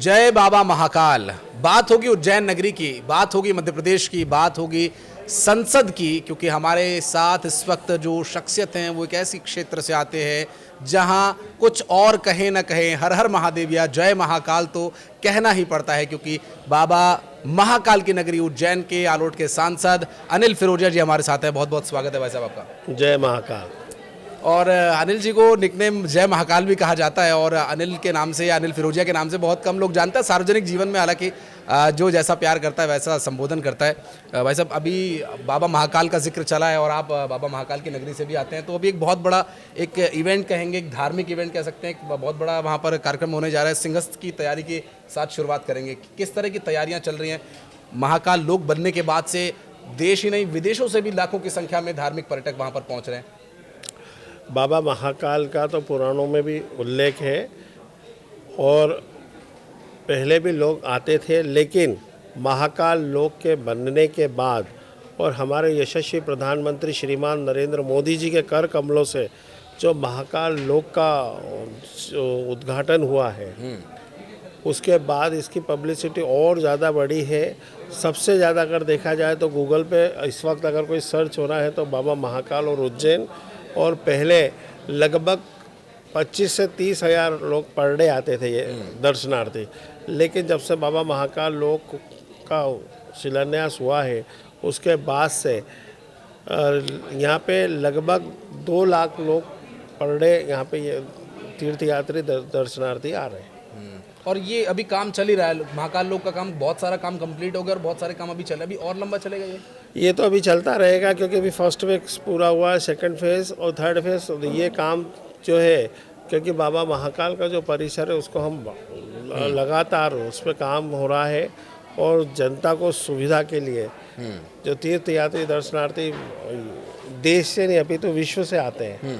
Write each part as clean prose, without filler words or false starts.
जय बाबा महाकाल। बात होगी उज्जैन नगरी की, बात होगी मध्य प्रदेश की, बात होगी संसद की, क्योंकि हमारे साथ इस वक्त जो शख्सियत हैं वो एक ऐसी क्षेत्र से आते हैं जहां कुछ और कहें न कहें, हर हर महादेव या जय महाकाल तो कहना ही पड़ता है, क्योंकि बाबा महाकाल की नगरी उज्जैन के आलोट के सांसद अनिल फिरोजिया जी हमारे साथ हैं। बहुत बहुत स्वागत है भाई साहब आपका। जय महाकाल। और अनिल जी को निकनेम जय महाकाल भी कहा जाता है, और अनिल के नाम से या अनिल फिरोजिया के नाम से बहुत कम लोग जानते हैं सार्वजनिक जीवन में, हालांकि जो जैसा प्यार करता है वैसा संबोधन करता है। भाई साहब, अभी बाबा महाकाल का जिक्र चला है और आप बाबा महाकाल की नगरी से भी आते हैं, तो अभी एक बहुत बड़ा एक इवेंट कहेंगे, एक धार्मिक इवेंट कह सकते हैं, एक बहुत बड़ा वहाँ पर कार्यक्रम होने जा रहा है। सिंहस्थ की तैयारी के साथ शुरुआत करेंगे। किस तरह की तैयारियाँ चल रही हैं? महाकाल लोक बनने के बाद से देश ही नहीं विदेशों से भी लाखों की संख्या में धार्मिक पर्यटक वहाँ पर पहुँच रहे हैं। बाबा महाकाल का तो पुराणों में भी उल्लेख है और पहले भी लोग आते थे, लेकिन महाकाल लोक के बनने के बाद और हमारे यशस्वी प्रधानमंत्री श्रीमान नरेंद्र मोदी जी के कर कमलों से जो महाकाल लोक का उद्घाटन हुआ है, उसके बाद इसकी पब्लिसिटी और ज़्यादा बढ़ी है। सबसे ज़्यादा अगर देखा जाए तो गूगल पे इस वक्त अगर कोई सर्च हो रहा है तो बाबा महाकाल और उज्जैन, और पहले लगभग 25 से 30 हज़ार लोग पर डे आते थे ये दर्शनार्थी, लेकिन जब से बाबा महाकाल लोक का शिलान्यास हुआ है उसके बाद से यहाँ पे लगभग 2 लाख लोग पर डे यहाँ पे ये तीर्थयात्री दर्शनार्थी आ रहे हैं। और ये अभी काम चल ही रहा है, महाकाल लोक का काम, बहुत सारा काम कंप्लीट हो गया और बहुत सारे काम अभी चले, अभी और लंबा चलेगा ये तो अभी चलता रहेगा, क्योंकि अभी फर्स्ट फेज पूरा हुआ है, सेकंड फेज और थर्ड फेज ये काम जो है, क्योंकि बाबा महाकाल का जो परिसर है उसको हम लगातार उस पर काम हो रहा है, और जनता को सुविधा के लिए जो तीर्थयात्री दर्शनार्थी देश से नहीं अभी तो विश्व से आते हैं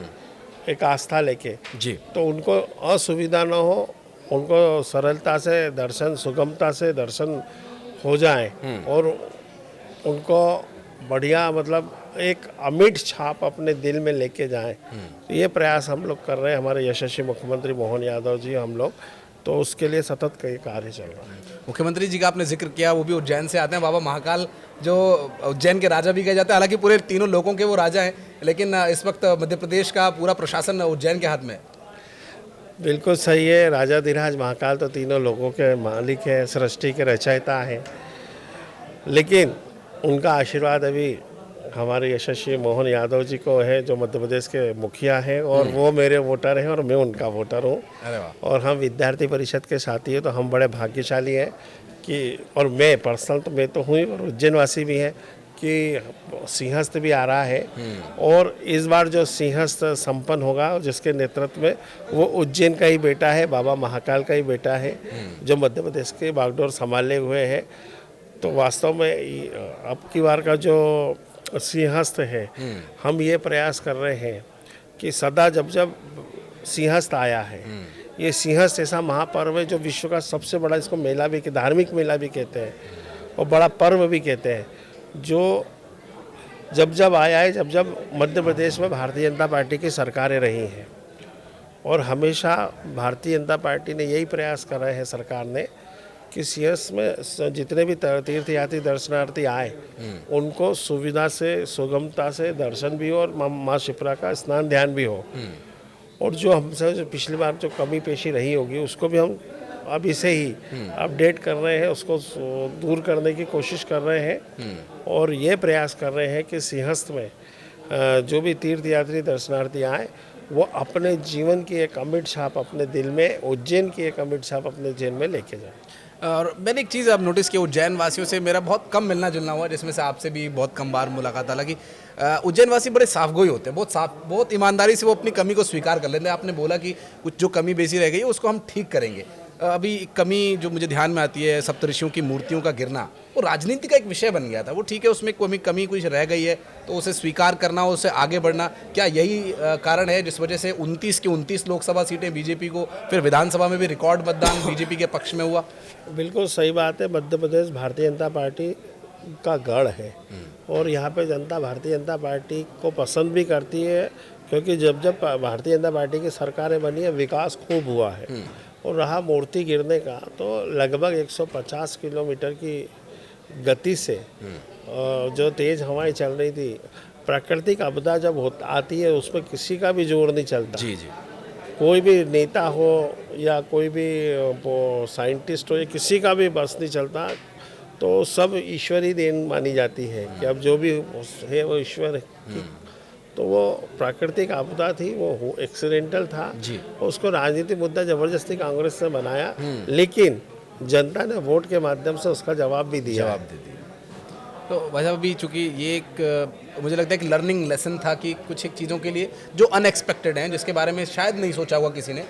एक आस्था लेके जी, तो उनको असुविधा न हो, उनको सरलता से दर्शन, सुगमता से दर्शन हो जाए और उनको बढ़िया मतलब एक अमिट छाप अपने दिल में लेके जाएं। तो ये प्रयास हम लोग कर रहे हैं, हमारे यशस्वी मुख्यमंत्री मोहन यादव जी, हम लोग तो उसके लिए सतत कई कार्य चल रहा है। मुख्यमंत्री जी का आपने जिक्र किया, वो भी उज्जैन से आते हैं। बाबा महाकाल जो उज्जैन के राजा भी कहे जाते हैं, हालांकि पूरे तीनों लोगों के वो राजा हैं, लेकिन इस वक्त मध्य प्रदेश का पूरा प्रशासन उज्जैन के हाथ में। बिल्कुल सही है, राजाधिराज महाकाल तो तीनों लोगों के मालिक है, सृष्टि के रचयिता है, लेकिन उनका आशीर्वाद अभी हमारे यशस्वी मोहन यादव जी को है, जो मध्य प्रदेश के मुखिया हैं, और वो मेरे वोटर हैं और मैं उनका वोटर हूँ। और हम विद्यार्थी परिषद के साथी हैं, तो हम बड़े भाग्यशाली हैं कि, और मैं पर्सनल तो मैं तो हुई और उज्जैन वासी भी हैं, कि सिंहस्थ भी आ रहा है, और इस बार जो सिंहस्थ संपन्न होगा जिसके नेतृत्व में, वो उज्जैन का ही बेटा है, बाबा महाकाल का ही बेटा है, जो मध्य प्रदेश के बागडोर संभाले हुए हैं। तो वास्तव में अब की बार का जो सिंहस्थ है, हम ये प्रयास कर रहे हैं कि सदा जब जब सिंहस्थ आया है, ये सिंहस्थ ऐसा महापर्व है जो विश्व का सबसे बड़ा, इसको मेला भी, धार्मिक मेला भी कहते हैं और बड़ा पर्व भी कहते हैं, जो जब जब आया है, जब जब मध्य प्रदेश में भारतीय जनता पार्टी की सरकारें रही हैं, और हमेशा भारतीय जनता पार्टी ने यही प्रयास कर रहे हैं सरकार ने कि सिंहस्थ में जितने भी तीर्थयात्री दर्शनार्थी आए उनको सुविधा से, सुगमता से दर्शन भी हो और माँ शिप्रा का स्नान ध्यान भी हो, और जो हमसे जो पिछली बार जो कमी पेशी रही होगी उसको भी हम अभी से ही अपडेट कर रहे हैं, उसको दूर करने की कोशिश कर रहे हैं, और ये प्रयास कर रहे हैं कि सिंहस्थ में जो भी तीर्थयात्री दर्शनार्थी आए वो अपने जीवन की एक अमिट छाप अपने दिल में, उज्जैन की एक अमिट छाप अपने जेल में लेके जाए। और मैंने एक चीज़ अब नोटिस किया, उज्जैन वासियों से मेरा बहुत कम मिलना जुलना हुआ, जिसमें से आपसे भी बहुत कम बार मुलाकात। हालांकि उज्जैन वासी बड़े साफगोई होते हैं, बहुत साफ, बहुत ईमानदारी से वो अपनी कमी को स्वीकार कर लेते हैं। आपने बोला कि कुछ जो कमी बेसी रह गई है उसको हम ठीक करेंगे। अभी कमी जो मुझे ध्यान में आती है, सप्तऋषियों की मूर्तियों का गिरना, वो राजनीति का एक विषय बन गया था। वो ठीक है, उसमें कमी कुछ रह गई है तो उसे स्वीकार करना, उसे आगे बढ़ना, क्या यही कारण है जिस वजह से 29 की 29 लोकसभा सीटें बीजेपी को, फिर विधानसभा में भी रिकॉर्ड मतदान बीजेपी के पक्ष में हुआ? बिल्कुल सही बात है, मध्य प्रदेश भारतीय जनता पार्टी का गढ़ है, और यहाँ पे जनता भारतीय जनता पार्टी को पसंद भी करती है, क्योंकि जब जब भारतीय जनता पार्टी की सरकारें बनी है विकास खूब हुआ है। और रहा मूर्ति गिरने का, तो लगभग 150 किलोमीटर की गति से जो तेज़ हवाएं चल रही थी। प्राकृतिक आपदा जब आती है उसमें किसी का भी जोर नहीं चलता। जी जी। कोई भी नेता हो या कोई भी वो साइंटिस्ट हो या किसी का भी बस नहीं चलता, तो सब ईश्वरी देन मानी जाती है कि अब जो भी है वो ईश्वर है। तो वो प्राकृतिक आपदा थी, वो एक्सीडेंटल था जी। उसको राजनीतिक मुद्दा ज़बरदस्ती कांग्रेस ने बनाया, लेकिन जनता ने वोट के माध्यम से उसका जवाब भी दिया। जवाब दे दिया। तो भाई साहब अभी चूंकि ये एक मुझे लगता है कि लर्निंग लेसन था कि कुछ एक चीज़ों के लिए जो अनएक्सपेक्टेड हैं, जिसके बारे में शायद नहीं सोचा हुआ किसी ने,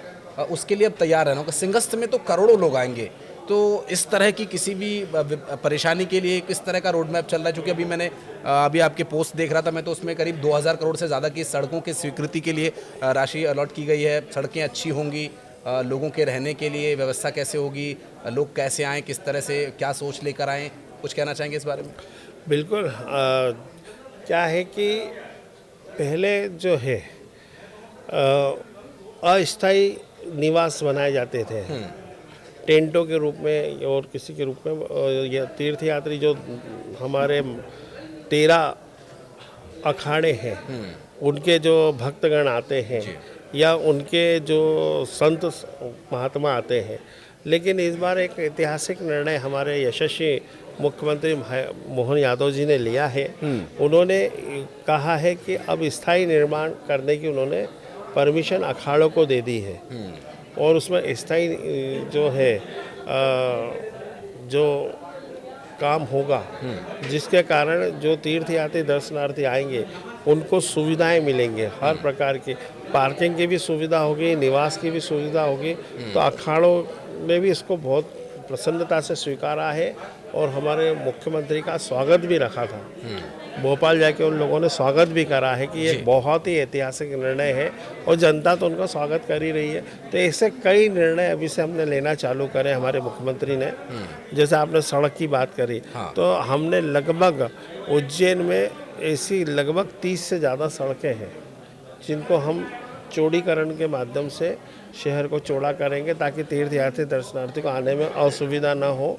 उसके लिए अब तैयार रहना होगा। सिंगस्त में तो करोड़ों लोग आएंगे, तो इस तरह की किसी भी परेशानी के लिए किस तरह का रोड मैप चल रहा है? क्योंकि अभी मैंने अभी आपके पोस्ट देख रहा था मैं, तो उसमें करीब 2000 करोड़ से ज़्यादा की सड़कों की स्वीकृति के लिए राशि अलॉट की गई है। सड़कें अच्छी होंगी, लोगों के रहने के लिए व्यवस्था कैसे होगी, लोग कैसे आएँ, किस तरह से क्या सोच लेकर आएँ, कुछ कहना चाहेंगे इस बारे में? बिल्कुल। क्या है कि पहले जो है अस्थायी निवास बनाए जाते थे टेंटों के रूप में और किसी के रूप में। ये तीर्थयात्री जो हमारे 13 अखाड़े हैं उनके जो भक्तगण आते हैं या उनके जो संत महात्मा आते हैं, लेकिन इस बार एक ऐतिहासिक निर्णय हमारे यशस्वी मुख्यमंत्री मोहन यादव जी ने लिया है। उन्होंने कहा है कि अब स्थायी निर्माण करने की उन्होंने परमिशन अखाड़ों को दे दी है, और उसमें स्थायी जो है जो काम होगा, जिसके कारण जो तीर्थयात्री दर्शनार्थी आएंगे उनको सुविधाएं मिलेंगे, हर प्रकार की पार्किंग की भी सुविधा होगी, निवास की भी सुविधा होगी। तो अखाड़ों ने भी इसको बहुत प्रसन्नता से स्वीकारा है और हमारे मुख्यमंत्री का स्वागत भी रखा था। भोपाल जाके उन लोगों ने स्वागत भी करा है कि ये बहुत ही ऐतिहासिक निर्णय है, और जनता तो उनका स्वागत कर ही रही है। तो ऐसे कई निर्णय अभी से हमने लेना चालू करे हमारे मुख्यमंत्री ने। जैसे आपने सड़क की बात करी, तो हमने लगभग उज्जैन में ऐसी लगभग 30 से ज़्यादा सड़कें हैं जिनको हम चौड़ीकरण के माध्यम से शहर को चौड़ा करेंगे, ताकि तीर्थयात्री दर्शनार्थी को आने में असुविधा ना हो।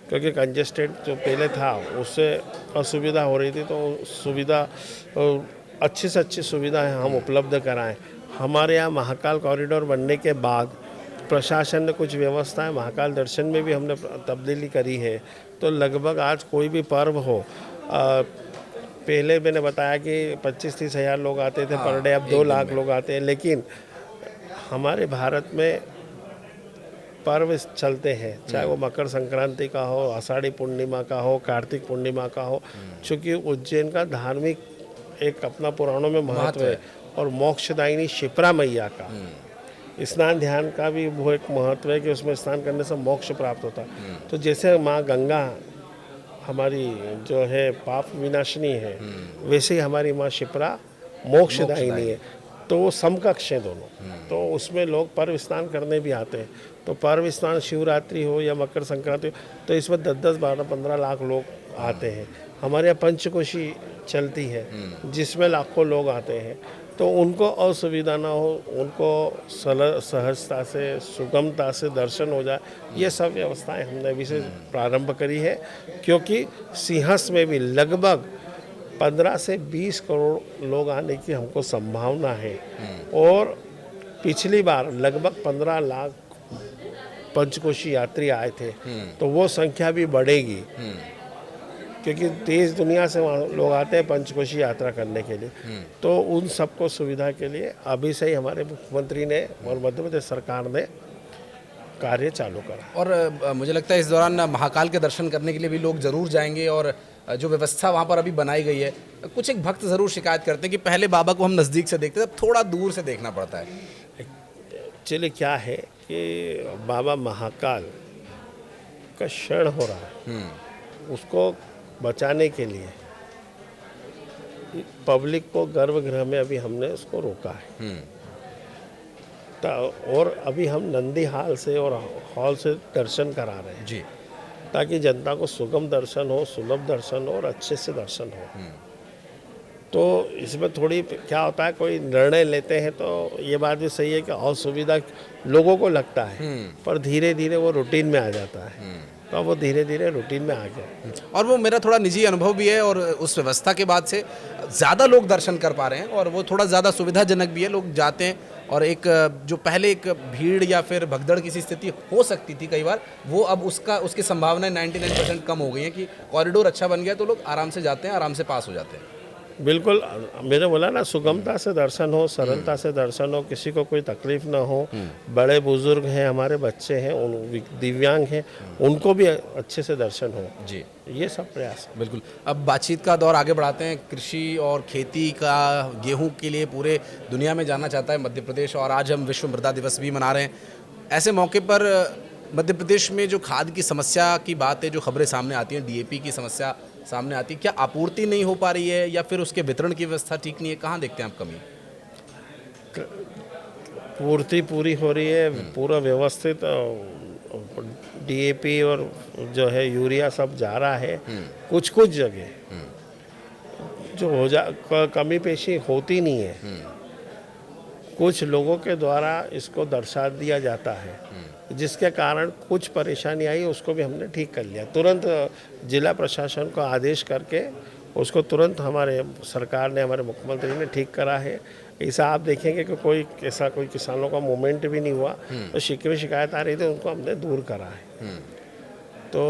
क्योंकि कंजेस्टेड जो पहले था उससे असुविधा हो रही थी, तो सुविधा अच्छी से अच्छी सुविधाएं हम उपलब्ध कराएं। हमारे यहाँ महाकाल कॉरिडोर बनने के बाद प्रशासन ने कुछ व्यवस्थाएं महाकाल दर्शन में भी हमने तब्दीली करी है। तो लगभग आज कोई भी पर्व हो, पहले मैंने बताया कि 25-30 हज़ार लोग आते थे पर डे, अब 2 लाख लोग आते हैं। लेकिन हमारे भारत में पर्व चलते हैं, चाहे वो मकर संक्रांति का हो, आषाढ़ी पूर्णिमा का हो, कार्तिक पूर्णिमा का हो। चूँकि उज्जैन का धार्मिक एक अपना पुराणों में महत्व है, और मोक्षदायिनी शिप्रा मैया का स्नान ध्यान का भी वो एक महत्व है कि उसमें स्नान करने से मोक्ष प्राप्त होता है। तो जैसे माँ गंगा हमारी जो है पाप विनाशिनी है, वैसे ही हमारी माँ शिप्रा मोक्षदायिनी है। तो वो समकक्ष हैं दोनों। तो उसमें लोग पर्व स्नान करने भी आते हैं। तो पर्व स्नान शिवरात्रि हो या मकर संक्रांति हो, तो इसमें 10-10, 12-15 लाख लोग आते हैं। हमारे यहाँ पंचकोशी चलती है जिसमें लाखों लोग आते हैं। तो उनको असुविधा ना हो, उनको सहजता से सुगमता से दर्शन हो जाए, ये सब व्यवस्थाएं हमने अभी से प्रारंभ करी है। क्योंकि सिंहस्थ में भी लगभग 15 से 20 करोड़ लोग आने की हमको संभावना है, और पिछली बार लगभग 15 लाख पंचकोशी यात्री आए थे। तो वो संख्या भी बढ़ेगी, क्योंकि देश दुनिया से वहाँ लोग आते हैं पंचकोशी यात्रा करने के लिए। तो उन सबको सुविधा के लिए अभी से ही हमारे मुख्यमंत्री ने और मध्य प्रदेश सरकार ने कार्य चालू करा। और मुझे लगता है इस दौरान महाकाल के दर्शन करने के लिए भी लोग ज़रूर जाएंगे, और जो व्यवस्था वहाँ पर अभी बनाई गई है, कुछ एक भक्त ज़रूर शिकायत करते हैं कि पहले बाबा को हम नज़दीक से देखते थे, अब थोड़ा दूर से देखना पड़ता है। एक्चुअली क्या है कि बाबा महाकाल का क्षण हो रहा है, उसको बचाने के लिए पब्लिक को गर्भगृह में अभी हमने उसको रोका है। और अभी हम नंदी हाल से और हॉल से दर्शन करा रहे हैं जी, ताकि जनता को सुगम दर्शन हो, सुलभ दर्शन हो और अच्छे से दर्शन हो। तो इसमें थोड़ी क्या होता है, कोई निर्णय लेते हैं तो ये बात भी सही है कि असुविधा लोगों को लगता है, पर धीरे धीरे वो रूटीन में आ जाता है। तो वो धीरे धीरे रूटीन में आ गया। और वो मेरा थोड़ा निजी अनुभव भी है, और उस व्यवस्था के बाद से ज़्यादा लोग दर्शन कर पा रहे हैं, और वो थोड़ा ज़्यादा सुविधाजनक भी है। लोग जाते हैं, और एक जो पहले एक भीड़ या फिर भगदड़ की सी स्थिति हो सकती थी कई बार, वो अब उसकी संभावनाएं 99% कम हो गई हैं कि कॉरिडोर अच्छा बन गया तो लोग आराम से जाते हैं, आराम से पास हो जाते हैं। बिल्कुल, मैंने बोला ना, सुगमता से दर्शन हो, सरलता से दर्शन हो, किसी को कोई तकलीफ ना हो। बड़े बुजुर्ग हैं, हमारे बच्चे हैं, दिव्यांग हैं, उनको भी अच्छे से दर्शन हो। जी, ये सब प्रयास है। बिल्कुल। अब बातचीत का दौर आगे बढ़ाते हैं। कृषि और खेती का, गेहूं के लिए पूरे दुनिया में जाना चाहता है मध्य प्रदेश, और आज हम विश्व मृदा दिवस भी मना रहे हैं। ऐसे मौके पर मध्य प्रदेश में जो खाद की समस्या की बात है, जो खबरें सामने आती हैं, डीएपी की समस्या सामने आती है, क्या आपूर्ति नहीं हो पा रही है या फिर उसके वितरण की व्यवस्था ठीक नहीं है? कहाँ देखते हैं आप कमी? पूर्ति पूरी हो रही है, पूरा व्यवस्थित डीएपी और जो है यूरिया सब जा रहा है। कुछ कुछ जगह जो कमी पेशी होती नहीं है, कुछ लोगों के द्वारा इसको दर्शा दिया जाता है, जिसके कारण कुछ परेशानी आई, उसको भी हमने ठीक कर लिया। तुरंत जिला प्रशासन को आदेश करके उसको तुरंत हमारे सरकार ने, हमारे मुख्यमंत्री ने ठीक करा है। ऐसा आप देखेंगे कि कोई किसानों का मूवमेंट भी नहीं हुआ। तो शिकायत आ रही थी, उनको हमने दूर करा है। तो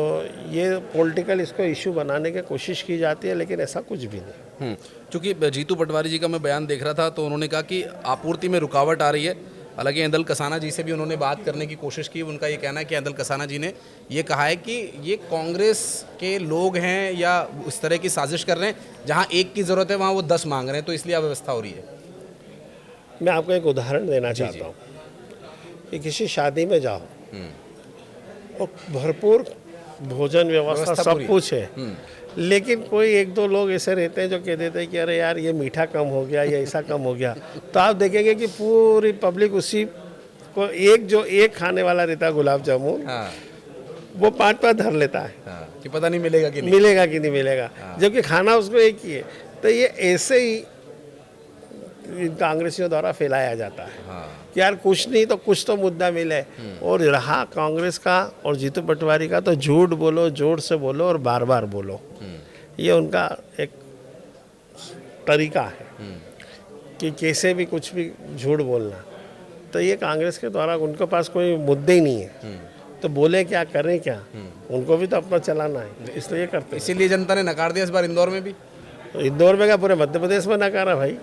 ये पॉलिटिकल इसको इशू बनाने की कोशिश की जाती है, लेकिन ऐसा कुछ भी नहीं। चूँकि जीतू पटवारी जी का मैं बयान देख रहा था, तो उन्होंने कहा कि आपूर्ति में रुकावट आ रही है। हालांकि ऐंदल कसाना जी से भी उन्होंने बात करने की कोशिश की। उनका ये कहना है कि ऐंदल कसाना जी ने ये कहा है कि ये कांग्रेस के लोग हैं या उस तरह की साजिश कर रहे हैं, जहां एक की ज़रूरत है वहां वो 10 मांग रहे हैं, तो इसलिए अव्यवस्था हो रही है। मैं आपको एक उदाहरण देना चाहता हूँ कि किसी शादी में जाओ और भरपूर भोजन व्यवस्था सब कुछ है, लेकिन कोई एक दो लोग ऐसे रहते हैं जो कह देते हैं कि अरे यार ये मीठा कम हो गया या ऐसा कम हो गया। तो आप देखेंगे कि पूरी पब्लिक उसी को, एक खाने वाला रहता है गुलाब जामुन, वो 5 धर लेता है कि पता नहीं मिलेगा कि नहीं मिलेगा, जबकि खाना उसको एक ही है। तो ये ऐसे ही कांग्रेसियों द्वारा फैलाया जाता है कि यार कुछ नहीं तो कुछ तो मुद्दा मिले। और रहा कांग्रेस का और जीतू पटवारी का, तो झूठ बोलो, जोर से बोलो और बार बार बोलो। ये उनका एक तरीका है कि कैसे भी कुछ भी झूठ बोलना। तो ये कांग्रेस के द्वारा, उनके पास कोई मुद्दे ही नहीं है, तो बोले क्या, करें क्या, उनको भी तो अपना चलाना है, इसलिए करते हैं। इसीलिए जनता ने नकार दिया इस बार इंदौर में भी। इंदौर में क्या, पूरे मध्य प्रदेश में नकारा भाई।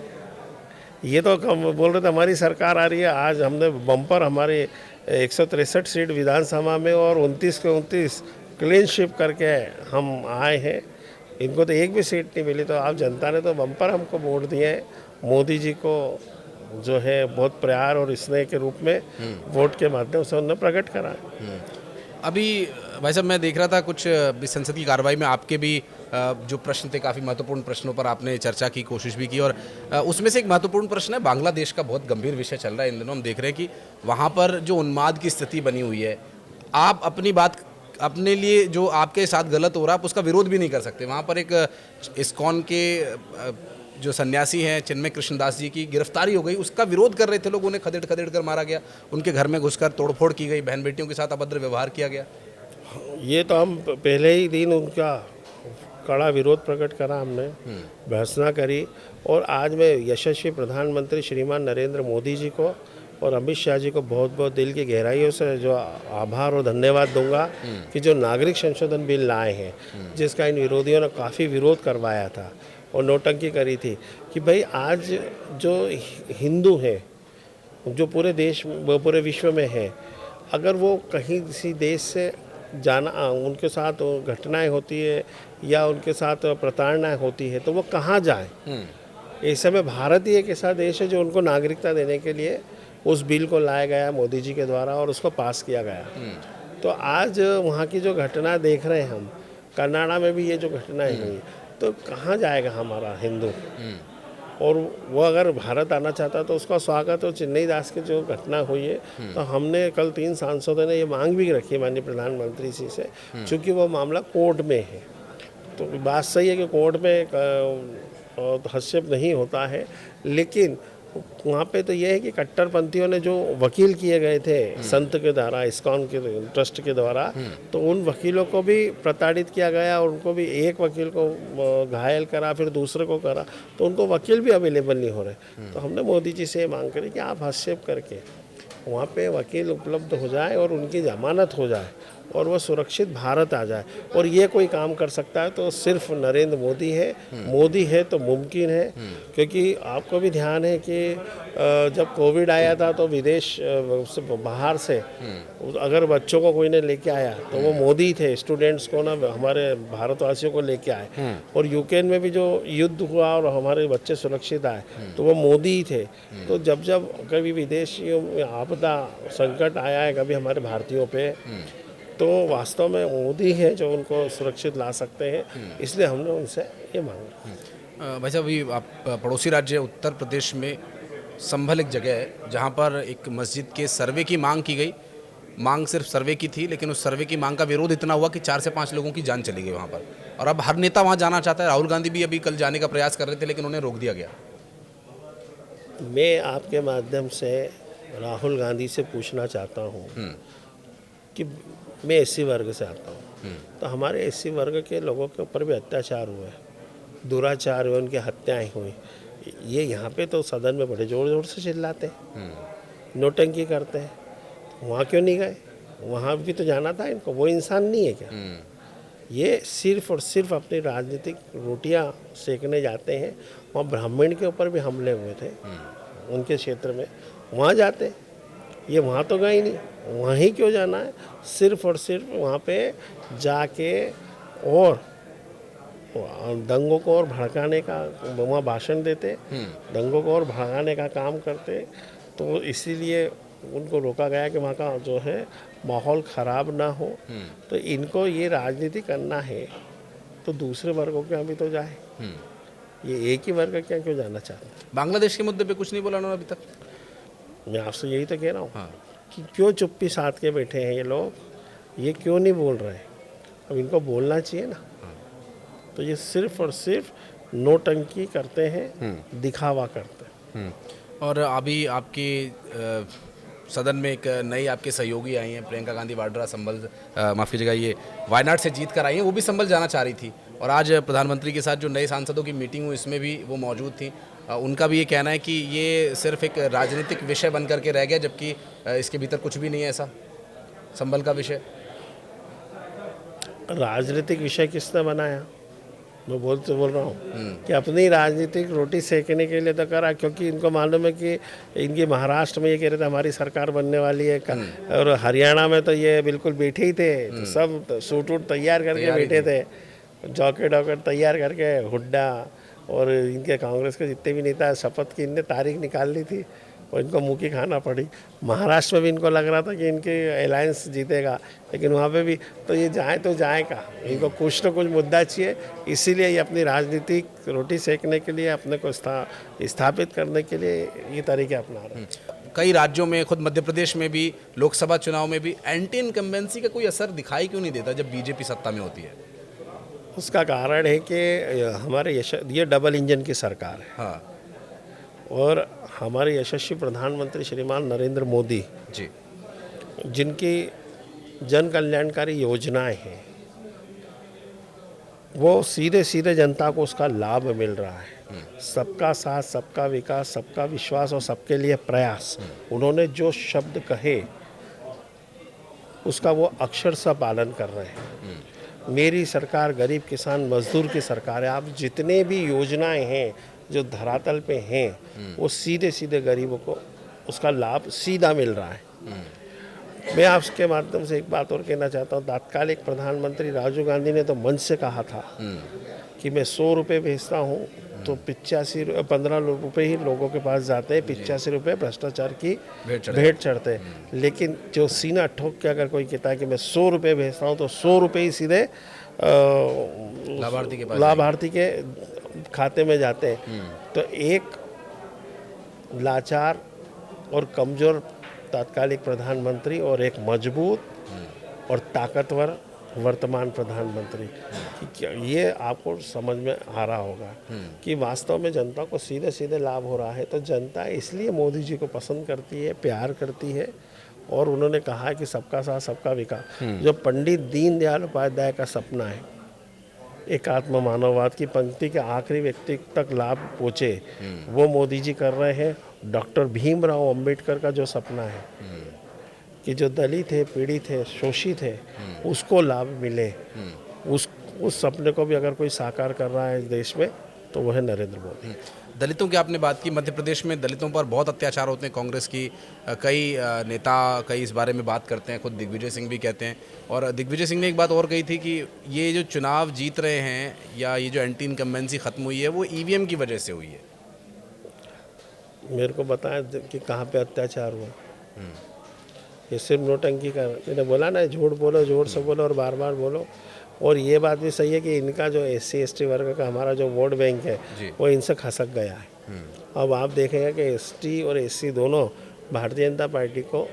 ये तो बोल रहे थे हमारी सरकार आ रही है। आज हमने बम्पर, हमारे 163 सीट विधानसभा में और 29 के 29 क्लीन स्वीप करके हम आए हैं। इनको तो एक भी सीट नहीं मिली। तो आप जनता ने तो बम्पर हमको वोट दिए। मोदी जी को जो है बहुत प्यार और स्नेह के रूप में वोट के माध्यम से उन्होंने प्रकट करा। अभी भाई साहब, मैं देख रहा था कुछ संसद की कार्रवाई में आपके भी जो प्रश्न थे, काफ़ी महत्वपूर्ण प्रश्नों पर आपने चर्चा की कोशिश भी की, और उसमें से एक महत्वपूर्ण प्रश्न है, बांग्लादेश का बहुत गंभीर विषय चल रहा है इन दिनों। हम देख रहे हैं कि वहाँ पर जो उन्माद की स्थिति बनी हुई है, आप अपनी बात, अपने लिए जो आपके साथ गलत हो रहा है आप उसका विरोध भी नहीं कर सकते। वहाँ पर एक इस्कॉन के जो सन्यासी हैं चिन्मय कृष्णदास जी की गिरफ्तारी हो गई, उसका विरोध कर रहे थे लोग, उन्हें खदेड़ खदेड़ कर मारा गया, उनके घर में घुसकर तोड़फोड़ की गई, बहन बेटियों के साथ अभद्र व्यवहार किया गया। ये तो हम पहले ही दिन उनका कड़ा विरोध प्रकट करा, हमने भर्त्सना करी। और आज मैं यशस्वी प्रधानमंत्री श्रीमान नरेंद्र मोदी जी को और अमित शाह जी को बहुत बहुत दिल की गहराइयों से जो आभार और धन्यवाद दूंगा कि जो नागरिक संशोधन बिल लाए हैं, जिसका इन विरोधियों ने काफ़ी विरोध करवाया था और नोटंकी करी थी कि भाई आज जो हिंदू हैं, जो पूरे देश, पूरे विश्व में है, अगर वो कहीं किसी देश से जाना, उनके साथ घटनाएं होती है या उनके साथ प्रताड़नाएं होती है, तो वो कहाँ जाएं। ऐसे में भारत ही एक ऐसा देश है जो उनको नागरिकता देने के लिए उस बिल को लाया गया मोदी जी के द्वारा और उसको पास किया गया। तो आज वहाँ की जो घटना देख रहे हैं हम, कर्नाटक में भी ये जो घटनाएं हुई, तो कहाँ जाएगा हमारा हिंदू। और वो अगर भारत आना चाहता तो उसका स्वागत। और चिन्मय दास की जो घटना हुई है, तो हमने कल 3 सांसदों ने ये मांग भी रखी है माननीय प्रधानमंत्री जी से, चूँकि वो मामला कोर्ट में है। तो बात सही है कि कोर्ट में हस्तक्षेप नहीं होता है, लेकिन वहाँ पे तो ये है कि कट्टरपंथियों ने जो वकील किए गए थे संत के द्वारा, इस्कॉन के ट्रस्ट के द्वारा, तो उन वकीलों को भी प्रताड़ित किया गया और उनको भी एक वकील को घायल करा, फिर दूसरे को करा, तो उनको वकील भी अवेलेबल नहीं हो रहे। तो हमने मोदी जी से मांग करी कि आप हस्तक्षेप करके वहाँ पे वकील उपलब्ध हो जाए और उनकी जमानत हो जाए और वह सुरक्षित भारत आ जाए। और ये कोई काम कर सकता है तो सिर्फ नरेंद्र मोदी है। मोदी है तो मुमकिन है, क्योंकि आपको भी ध्यान है कि जब कोविड आया था तो विदेश से बाहर से अगर बच्चों को कोई ने लेके आया तो वो मोदी थे, स्टूडेंट्स को ना हमारे भारतवासियों को लेके आए। और यूक्रेन में भी जो युद्ध हुआ और हमारे बच्चे सुरक्षित आए तो वो मोदी ही थे। तो जब जब कभी विदेशियों में आपदा संकट आया है कभी हमारे भारतीयों पे, तो वास्तव में मोदी है जो उनको सुरक्षित ला सकते हैं। इसलिए हमने उनसे ये मांगा। भाई साहब, अभी आप पड़ोसी राज्य उत्तर प्रदेश में संभल एक जगह है जहाँ पर एक मस्जिद के सर्वे की मांग की गई। मांग सिर्फ सर्वे की थी, लेकिन उस सर्वे की मांग का विरोध इतना हुआ कि 4 से 5 लोगों की जान चली गई वहाँ पर। और अब हर नेता वहाँ जाना चाहता है। राहुल गांधी भी अभी कल जाने का प्रयास कर रहे थे, लेकिन उन्हें रोक दिया गया। मैं आपके माध्यम से राहुल गांधी से पूछना चाहता हूँ कि मैं एससी वर्ग से आता हूँ, तो हमारे एससी वर्ग के लोगों के ऊपर भी अत्याचार हुए, दुराचार हुए, उनकी हत्याएं हुई। ये यहाँ पे तो सदन में बड़े ज़ोर ज़ोर से चिल्लाते हैं, नोटंकी करते हैं। वहाँ क्यों नहीं गए? वहाँ भी तो जाना था इनको। वो इंसान नहीं है क्या? ये सिर्फ और सिर्फ अपनी राजनीतिक रोटियां सेकने जाते हैं। वहाँ ब्राह्मण के ऊपर भी हमले हुए थे उनके क्षेत्र में, वहाँ जाते। ये वहाँ तो गए ही नहीं, वहीं क्यों जाना है? सिर्फ और सिर्फ वहाँ पे जाके और दंगों को और भड़काने का वहाँ भाषण देते, दंगों को और भड़काने का काम करते। तो इसीलिए उनको रोका गया कि वहाँ का जो है माहौल ख़राब ना हो। तो इनको ये राजनीति करना है तो दूसरे वर्गों के यहाँ भी तो जाए। ये एक ही वर्ग क्या क्यों जाना चाहते हैं? बांग्लादेश के मुद्दे पे कुछ नहीं बोला उन्होंने अभी तक। मैं आपसे यही तो कह रहा हूँ कि क्यों चुप्पी साध के बैठे हैं ये लोग, ये क्यों नहीं बोल रहे? अब इनको बोलना चाहिए ना। तो ये सिर्फ और सिर्फ नोटंकी करते हैं, दिखावा करते हैं। और अभी आपके सदन में एक नई आपके सहयोगी आई हैं, प्रियंका गांधी वाड्रा, संभल माफ़ कीजिएगा, ये वायनाड से जीत कर आई हैं। वो भी संभल जाना चाह रही थी और आज प्रधानमंत्री के साथ जो नए सांसदों की मीटिंग हुई इसमें भी वो मौजूद थी। उनका भी ये कहना है कि ये सिर्फ एक राजनीतिक विषय बन करके रह गया, जबकि इसके भीतर कुछ भी नहीं है ऐसा संभल का विषय। राजनीतिक विषय किसने बनाया? मैं बोल रहा हूँ कि अपनी राजनीतिक रोटी सेकने के लिए तो करा, क्योंकि इनको मालूम है कि इनकी महाराष्ट्र में ये कह रहे थे हमारी सरकार बनने वाली है, और हरियाणा में तो ये बिल्कुल बैठे ही थे। तो सब सूट वूट तैयार करके बैठे थे, जॉकेट वॉकेट तैयार करके, हुड्डा। और इनके कांग्रेस के जितने भी नेता शपथ की इनने तारीख निकाल ली थी और इनको मुँह की खाना पड़ी। महाराष्ट्र में भी इनको लग रहा था कि इनके अलायंस जीतेगा, लेकिन वहाँ पे भी तो ये जाए तो जाए का, इनको कुछ तो कुछ मुद्दा चाहिए। इसीलिए ये अपनी राजनीतिक रोटी सेकने के लिए, अपने को स्थापित करने के लिए ये तरीके अपना रहे हैं। कई राज्यों में, खुद मध्य प्रदेश में भी लोकसभा चुनाव में भी एंटी इनकम्बेंसी का कोई असर दिखाई क्यों नहीं देता जब बीजेपी सत्ता में होती है? उसका कारण है कि हमारे ये डबल इंजन की सरकार है। हाँ और हमारे यशस्वी प्रधानमंत्री श्रीमान नरेंद्र मोदी जी, जिनकी जन कल्याणकारी योजनाएं हैं, वो सीधे सीधे जनता को उसका लाभ मिल रहा है। सबका साथ, सबका विकास, सबका विश्वास और सबके लिए प्रयास, उन्होंने जो शब्द कहे उसका वो अक्षरशः पालन कर रहे हैं। मेरी सरकार गरीब किसान मजदूर की सरकार है। आप जितने भी योजनाएं हैं जो धरातल पे हैं वो सीधे सीधे गरीबों को उसका लाभ सीधा मिल रहा है। मैं आपके माध्यम से एक बात और कहना चाहता हूँ। तात्कालिक प्रधानमंत्री राजीव गांधी ने तो मंच से कहा था कि मैं 100 रुपये भेजता हूँ तो 15 रुपये ही लोगों के पास जाते हैं, 85 रुपये भ्रष्टाचार की भेंट चढ़ते हैं। लेकिन जो सीना ठोक के अगर कोई कहता है कि मैं 100 रुपये भेजता हूँ तो 100 रुपये ही सीधे लाभार्थी के खाते में जाते हैं। तो एक लाचार और कमज़ोर तात्कालिक प्रधानमंत्री और एक मजबूत और ताकतवर वर्तमान प्रधानमंत्री, कि क्या ये आपको समझ में आ रहा होगा कि वास्तव में जनता को सीधे सीधे लाभ हो रहा है। तो जनता इसलिए मोदी जी को पसंद करती है, प्यार करती है। और उन्होंने कहा कि सबका साथ सबका विकास, जो पंडित दीनदयाल उपाध्याय का सपना है, एकात्म मानववाद की पंक्ति के आखिरी व्यक्ति तक लाभ पहुँचे, वो मोदी जी कर रहे हैं। डॉक्टर भीमराव अंबेडकर का जो सपना है कि जो दलित है, पीड़ित है, शोषित है, उसको लाभ मिले, उस सपने को भी अगर कोई साकार कर रहा है इस देश में तो वह है नरेंद्र मोदी। दलितों की आपने बात की, मध्य प्रदेश में दलितों पर बहुत अत्याचार होते हैं। कांग्रेस की कई नेता कई इस बारे में बात करते हैं, खुद दिग्विजय सिंह भी कहते हैं। और दिग्विजय सिंह ने एक बात और कही थी कि ये जो चुनाव जीत रहे हैं या ये जो एंटी इनकम्बेंसी ख़त्म हुई है वो ईवीएम की वजह से हुई है। मेरे को बताया कि कहाँ पे अत्याचार हुआ। ये सिर्फ नोटंकी का, मैंने बोला ना, झूठ बोलो, जोर से बोलो और बार बार बोलो। और ये बात भी सही है कि इनका जो SC ST वर्ग का हमारा जो वोट बैंक है वो इनसे खसक गया है। अब आप देखेंगे कि ST और SC दोनों भारतीय जनता पार्टी को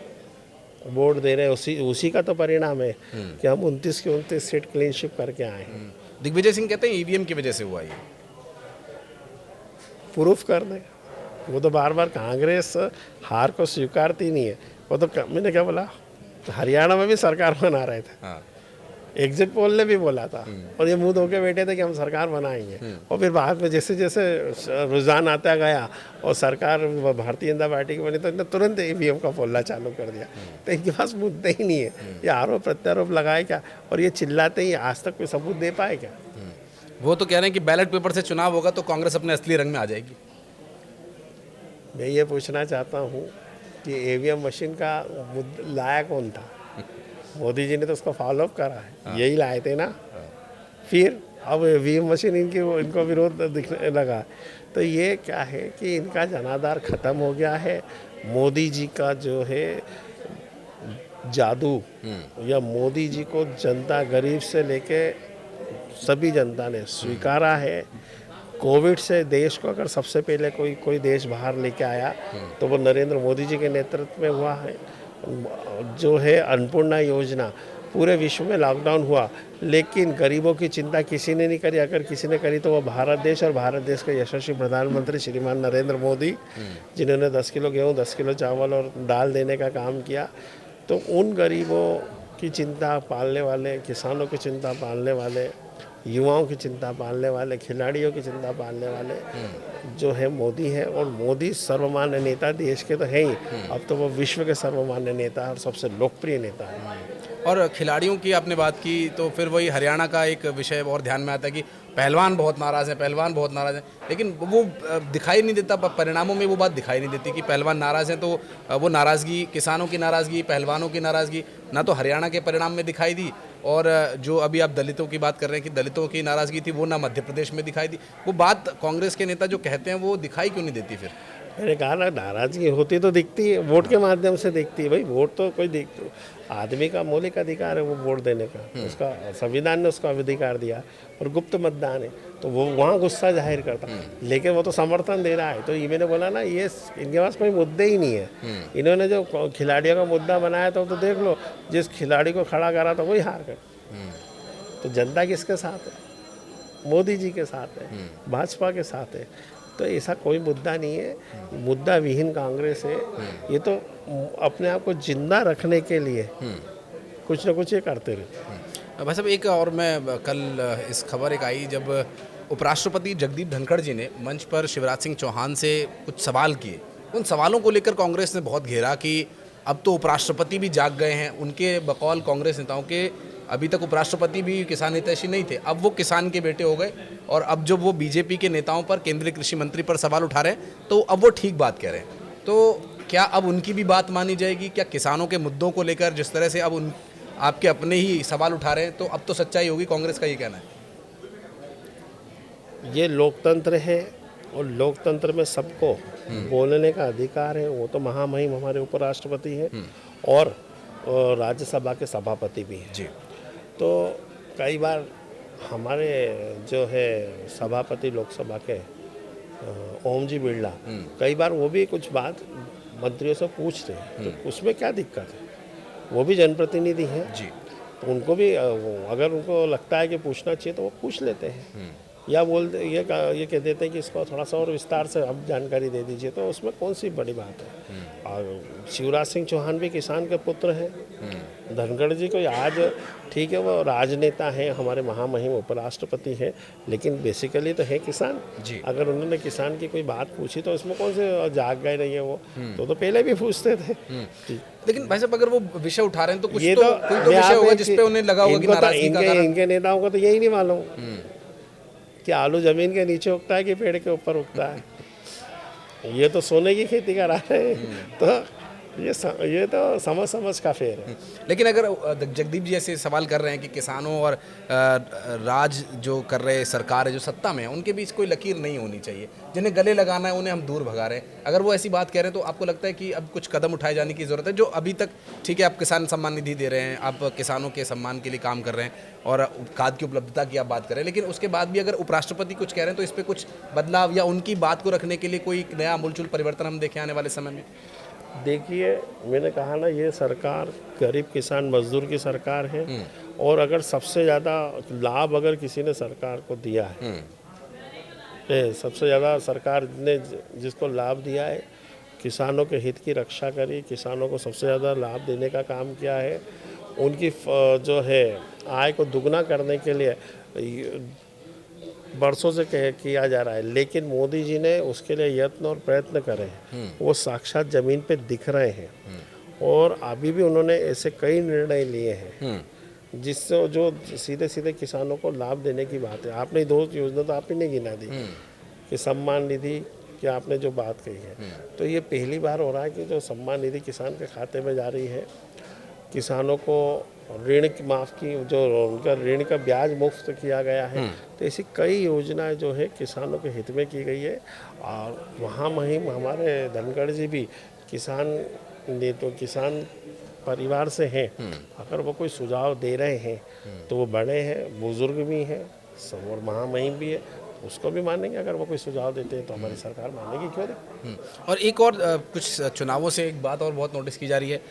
वोट दे रहे हैं। उसी का तो परिणाम है कि हम 29 की 29 सीट क्लीन शिप करके आए हैं। दिग्विजय सिंह कहते हैं ईवीएम की वजह से हुआ ये। प्रूफ कर दें। वो तो बार बार कांग्रेस हार को स्वीकारती नहीं है। वो तो मैंने क्या बोला, हरियाणा में भी सरकार बना रहे थे। हाँ। एग्जिट पोल ने भी बोला था और ये मुंह धो के बैठे थे कि हम सरकार बनाएंगे। और फिर बाद में जैसे जैसे रुझान आता गया और सरकार भारतीय जनता पार्टी की बनी तो इन्होंने तुरंत EVM का बोलना चालू कर दिया। तो इनके पास मुद्दे ही नहीं है। ये आरोप प्रत्यारोप लगाए क्या, और ये चिल्लाते ही आज तक कोई सबूत दे पाए क्या? वो तो कह रहे हैं कि बैलेट पेपर से चुनाव होगा तो कांग्रेस अपने असली रंग में आ जाएगी। मैं ये पूछना चाहता हूँ कि EVM मशीन का लाया कौन था? मोदी जी ने तो उसको फॉलोअप करा है। यही लाए थे ना। फिर अब EVM मशीन इनको विरोध दिखने लगा। तो ये क्या है कि इनका जनाधार खत्म हो गया है। मोदी जी का जो है जादू, या मोदी जी को जनता, गरीब से लेके सभी जनता ने स्वीकारा है। कोविड से देश को अगर सबसे पहले कोई देश बाहर लेके आया तो वो नरेंद्र मोदी जी के नेतृत्व में हुआ है। जो है अन्नपूर्णा योजना, पूरे विश्व में लॉकडाउन हुआ लेकिन गरीबों की चिंता किसी ने नहीं करी। अगर किसी ने करी तो वो भारत देश, और भारत देश के यशस्वी प्रधानमंत्री श्रीमान नरेंद्र मोदी, जिन्होंने 10 किलो गेहूँ, 10 किलो चावल और दाल देने का काम किया। तो उन गरीबों की चिंता पालने वाले, किसानों की चिंता पालने वाले, युवाओं की चिंता पालने वाले, खिलाड़ियों की चिंता पालने वाले जो है मोदी है। और मोदी सर्वमान्य नेता देश के तो है ही, अब तो वो विश्व के सर्वमान्य नेता और सबसे लोकप्रिय नेता है। और खिलाड़ियों की आपने बात की तो फिर वही हरियाणा का एक विषय और ध्यान में आता है कि पहलवान बहुत नाराज़ हैं, पहलवान बहुत नाराज़ हैं, लेकिन वो दिखाई नहीं देता, परिणामों में वो बात दिखाई नहीं देती कि पहलवान नाराज़ हैं। तो वो नाराज़गी, किसानों की नाराज़गी, पहलवानों की नाराज़गी ना तो हरियाणा के परिणाम में दिखाई दी, और जो अभी आप दलितों की बात कर रहे हैं कि दलितों की नाराज़गी थी वो ना मध्य प्रदेश में दिखाई दी। वो बात कांग्रेस के नेता जो कहते हैं वो दिखाई क्यों नहीं देती फिर? मैंने कहा ना, नाराजगी होती तो दिखती है, वोट के माध्यम से दिखती है। भाई वोट तो कोई आदमी का मौलिक अधिकार है वो वोट देने का, उसका संविधान ने उसको अधिकार दिया, और गुप्त मतदान है तो वो वहाँ गुस्सा जाहिर करता। लेकिन वो तो समर्थन दे रहा है। तो ये मैंने बोला ना, ये इनके पास कोई मुद्दे ही नहीं है। इन्होंने जो खिलाड़ियों का मुद्दा बनाया था तो देख लो, जिस खिलाड़ी को खड़ा करा था वही हार गए। तो जनता किसके साथ है? मोदी जी के साथ है, भाजपा के साथ है। तो ऐसा कोई मुद्दा नहीं है, मुद्दा विहीन कांग्रेस है। ये तो अपने आप को जिंदा रखने के लिए कुछ ना कुछ ये करते रहते। भाई साहब, एक और मैं कल इस खबर एक आई जब उपराष्ट्रपति जगदीप धनखड़ जी ने मंच पर शिवराज सिंह चौहान से कुछ सवाल किए। उन सवालों को लेकर कांग्रेस ने बहुत घेरा कि अब तो उपराष्ट्रपति भी जाग गए हैं। उनके बकौल कांग्रेस नेताओं के अभी तक उपराष्ट्रपति भी किसान हितैषी नहीं थे, अब वो किसान के बेटे हो गए। और अब जब वो बीजेपी के नेताओं पर, केंद्रीय कृषि मंत्री पर सवाल उठा रहे हैं तो अब वो ठीक बात कह रहे हैं। तो क्या अब उनकी भी बात मानी जाएगी? क्या किसानों के मुद्दों को लेकर जिस तरह से अब आपके अपने ही सवाल उठा रहे हैं तो अब तो सच्चाई होगी? कांग्रेस का ये कहना है। ये लोकतंत्र है और लोकतंत्र में सबको बोलने का अधिकार है। वो तो महामहिम हमारे उपराष्ट्रपति है और राज्यसभा के सभापति भी हैं। जी। तो कई बार हमारे जो है सभापति लोकसभा के ओम जी बिरला, कई बार वो भी कुछ बात मंत्रियों से पूछते हैं। तो उसमें क्या दिक्कत है? वो भी जनप्रतिनिधि हैं। जी। उनको भी अगर उनको लगता है कि पूछना चाहिए तो वो पूछ लेते हैं, या ये कह देते हैं कि इसको थोड़ा सा और विस्तार से अब जानकारी दे दीजिए, तो उसमें कौन सी बड़ी बात है। और शिवराज सिंह चौहान भी किसान के पुत्र हैं। धनखड़ जी को आज ठीक है वो राजनेता हैं, हमारे महामहिम उपराष्ट्रपति हैं, लेकिन बेसिकली तो है किसान जी। अगर उन्होंने किसान की कोई बात पूछी तो इसमें कौन से जाग गए नहीं है वो, तो पहले भी पूछते थे। जी। लेकिन भाई साहब अगर वो विषय उठा रहे हैं तो कुछ ये तो तो कोई तो मैं विषय आप होगा एक जिस पे उन्हें लगा होगा कि इनको तो नाराजगी का कारण। इनके नेताओं को तो यही नहीं मालूम कि आलू जमीन के नीचे उगता है कि पेड़ के ऊपर उगता है। ये तो सोने की खेती करा रहे हैं, तो ये तो समझ का फेर है। लेकिन अगर जगदीप जी ऐसे सवाल कर रहे हैं कि किसानों और राज जो कर रहे सरकार है जो सत्ता में है उनके बीच कोई लकीर नहीं होनी चाहिए, जिन्हें गले लगाना है उन्हें हम दूर भगा रहे हैं, अगर वो ऐसी बात कह रहे हैं तो आपको लगता है कि अब कुछ कदम उठाए जाने की ज़रूरत है? जो अभी तक ठीक है आप किसान सम्मान निधि दे रहे हैं, आप किसानों के सम्मान के लिए काम कर रहे हैं और खाद की उपलब्धता की आप बात कर रहे हैं, लेकिन उसके बाद भी अगर उपराष्ट्रपति कुछ कह रहे हैं तो इस पर कुछ बदलाव या उनकी बात को रखने के लिए कोई नया आमूलचूल परिवर्तन हम देखें आने वाले समय में? देखिए, मैंने कहा ना, ये सरकार गरीब किसान मजदूर की सरकार है, और अगर सबसे ज़्यादा लाभ अगर किसी ने सरकार को दिया है, सबसे ज़्यादा सरकार ने जिसको लाभ दिया है, किसानों के हित की रक्षा करी, किसानों को सबसे ज़्यादा लाभ देने का काम किया है, उनकी जो है आय को दुगना करने के लिए बरसों से किया जा रहा है, लेकिन मोदी जी ने उसके लिए यत्न और प्रयत्न करे हैं, वो साक्षात ज़मीन पे दिख रहे हैं। और अभी भी उन्होंने ऐसे कई निर्णय लिए हैं जिससे जो सीधे सीधे किसानों को लाभ देने की बात है। आपने दो योजना तो आप ही ने गिना दी कि सम्मान निधि की आपने जो बात कही है, तो ये पहली बार हो रहा है कि जो सम्मान निधि किसान के खाते में जा रही है, किसानों को ऋण की माफ़ की, जो उनका ऋण का ब्याज मुफ्त किया गया है, तो ऐसी कई योजनाएं जो है किसानों के हित में की गई है। और वहाँ महिम हमारे धनखड़ जी भी किसान परिवार से हैं, अगर वो कोई सुझाव दे रहे हैं तो वो बड़े हैं, बुजुर्ग भी हैं और महामहिम भी है, उसको भी मानेंगे। अगर वो कोई सुझाव देते हैं तो हमारी सरकार मानेगी, क्यों नहीं। और एक और कुछ चुनावों से एक बात और बहुत नोटिस की जा रही है,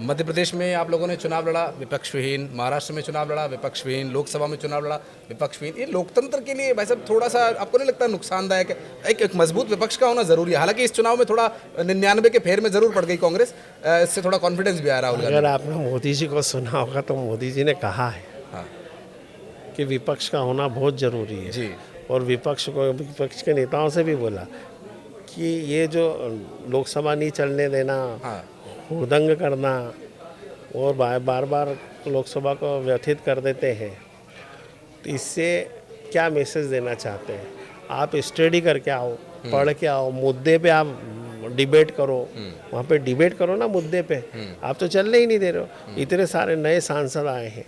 मध्य प्रदेश में आप लोगों ने चुनाव लड़ा विपक्ष विहीन, महाराष्ट्र में चुनाव लड़ा विपक्ष विहीन, लोकसभा में चुनाव लड़ा विपक्ष विहीन। ये लोकतंत्र के लिए भाई साहब थोड़ा सा आपको नहीं लगता नुकसानदायक है? एक मजबूत विपक्ष का होना जरूरी है। हालांकि इस चुनाव में थोड़ा 99 के फेर में जरूर पड़ गई कांग्रेस, इससे थोड़ा कॉन्फिडेंस भी आ रहा होगा। अगर आपने मोदी जी को सुना होगा तो मोदी जी ने कहा है कि विपक्ष का होना बहुत ज़रूरी है जी। और विपक्ष के नेताओं से भी बोला कि ये जो लोकसभा नहीं चलने देना, हुड़दंग करना और बार बार लोकसभा को व्यथित कर देते हैं, तो इससे क्या मैसेज देना चाहते हैं? आप स्टडी करके आओ, पढ़ के आओ, मुद्दे पे आप डिबेट करो, वहाँ पे डिबेट करो ना मुद्दे पे। आप तो चलने ही नहीं दे रहे हो। इतने सारे नए सांसद आए हैं,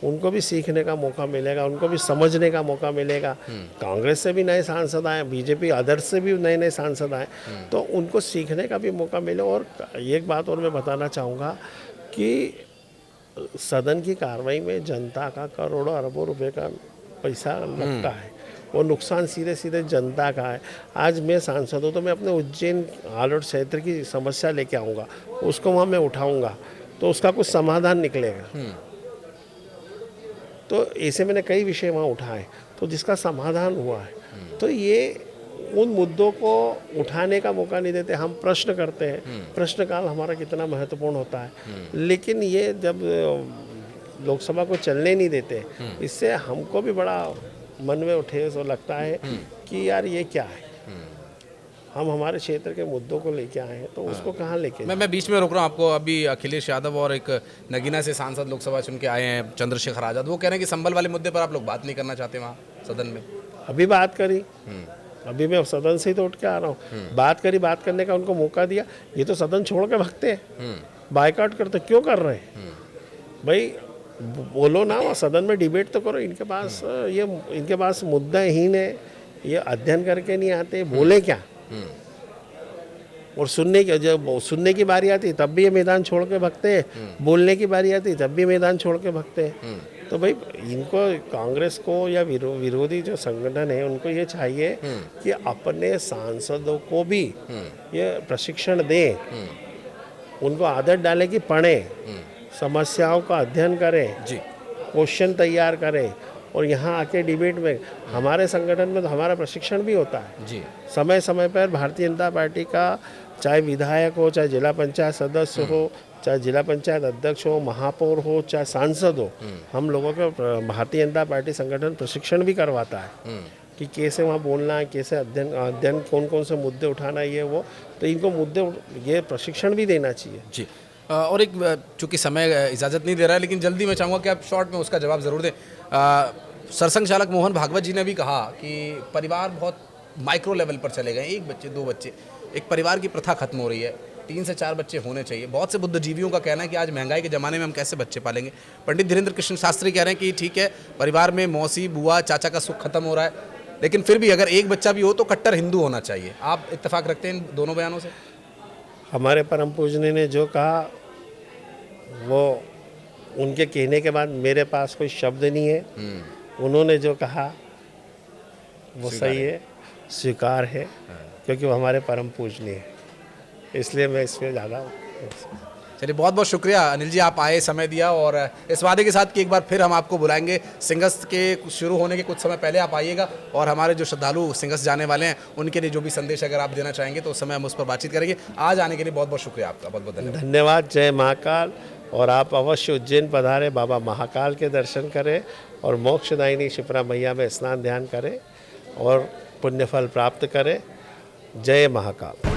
उनको भी सीखने का मौका मिलेगा, उनको भी समझने का मौका मिलेगा। कांग्रेस से भी नए सांसद आए, बीजेपी अदर्स से भी नए नए सांसद आए, तो उनको सीखने का भी मौका मिले। और एक बात और मैं बताना चाहूँगा कि सदन की कार्रवाई में जनता का करोड़ों अरबों रुपए का पैसा लगता है, वो नुकसान सीधे सीधे जनता का है। आज मैं सांसद हूँ तो मैं अपने उज्जैन आलोट क्षेत्र की समस्या लेके आऊँगा, उसको वहाँ मैं उठाऊँगा तो उसका कुछ समाधान निकलेगा। तो ऐसे मैंने कई विषय वहाँ उठाए तो जिसका समाधान हुआ है। तो ये उन मुद्दों को उठाने का मौका नहीं देते, हम प्रश्न करते हैं। प्रश्नकाल हमारा कितना महत्वपूर्ण होता है, लेकिन ये जब लोकसभा को चलने नहीं देते, इससे हमको भी बड़ा मन में उठे तो लगता है कि यार ये क्या है। हम हमारे क्षेत्र के मुद्दों को लेके आए हैं तो उसको कहाँ लेके मैं बीच में रोक रहा हूँ आपको। अभी अखिलेश यादव और एक नगीना से सांसद लोकसभा चुन के आए हैं, चंद्रशेखर आज़ाद, वो कह रहे हैं कि संबल वाले मुद्दे पर आप लोग बात नहीं करना चाहते वहाँ सदन में। अभी बात करी, अभी मैं सदन से ही तो उठ के आ रहा हूँ। बात करने का उनको मौका दिया। ये तो सदन छोड़ के भागते हैं, बायकॉट करते, क्यों कर रहे हैं भाई? बोलो ना, वो सदन में डिबेट तो करो। इनके पास मुद्दाहीन है, ये अध्ययन करके नहीं आते, बोले क्या? और जब सुनने की बारी आती तब भी ये मैदान छोड़ के भागते हैं, बोलने की बारी आती तब भी मैदान छोड़ के भागते हैं। तो भाई इनको, कांग्रेस को या विरोधी जो संगठन है, उनको ये चाहिए कि अपने सांसदों को भी ये प्रशिक्षण दें, उनको आदत डालें कि पढ़ें, समस्याओं का अध्ययन करें जी। क्वेश्चन तैयार करें और यहाँ आके डिबेट में हमारे संगठन में तो हमारा प्रशिक्षण भी होता है जी समय समय पर। भारतीय जनता पार्टी का चाहे विधायक हो, चाहे जिला पंचायत सदस्य हो, चाहे जिला पंचायत अध्यक्ष हो, महापौर हो, चाहे सांसद हो, हम लोगों को भारतीय जनता पार्टी संगठन प्रशिक्षण भी करवाता है कि कैसे वहाँ बोलना है, कैसे अध्ययन कौन कौन से मुद्दे उठाना है, ये वो। तो इनको ये प्रशिक्षण भी देना चाहिए। जी और एक चूंकि समय इजाज़त नहीं दे रहा है, लेकिन जल्दी मैं चाहूँगा कि आप शॉर्ट में उसका जवाब ज़रूर दें। सरसंघ चालक मोहन भागवत जी ने भी कहा कि परिवार बहुत माइक्रो लेवल पर चले गए, 1 बच्चे 2 बच्चे, एक परिवार की प्रथा खत्म हो रही है, 3 से 4 बच्चे होने चाहिए। बहुत से बुद्धिजीवियों का कहना है कि आज महंगाई के ज़माने में हम कैसे बच्चे पालेंगे। पंडित धीरेन्द्र कृष्ण शास्त्री कह रहे हैं कि ठीक है, परिवार में मौसी बुआ चाचा का सुख खत्म हो रहा है, लेकिन फिर भी अगर एक बच्चा भी हो तो कट्टर हिंदू होना चाहिए। आप इत्तेफाक रखते हैं इन दोनों बयानों से? हमारे परम पूजनी ने जो कहा वो उनके कहने के बाद मेरे पास कोई शब्द नहीं है। उन्होंने जो कहा वो सही है, स्वीकार है, क्योंकि वो हमारे परम पूजनीय है, इसलिए मैं इसमें ज़्यादा। चलिए बहुत बहुत शुक्रिया अनिल जी, आप आए, समय दिया, और इस वादे के साथ कि एक बार फिर हम आपको बुलाएंगे। सिंगस्त के शुरू होने के कुछ समय पहले आप आइएगा, और हमारे जो श्रद्धालु सिंगस्त जाने वाले हैं उनके लिए जो भी संदेश अगर आप देना चाहेंगे तो उस समय हम उस पर बातचीत करेंगे। आज आने के लिए बहुत बहुत शुक्रिया आपका, बहुत बहुत धन्यवाद। धन्यवाद। जय महाकाल। और आप अवश्य उज्जैन पधारें, बाबा महाकाल के दर्शन करें और मोक्षदायिनी शिप्रा मैया में स्नान ध्यान करें और पुण्यफल प्राप्त करें। जय महाकाल।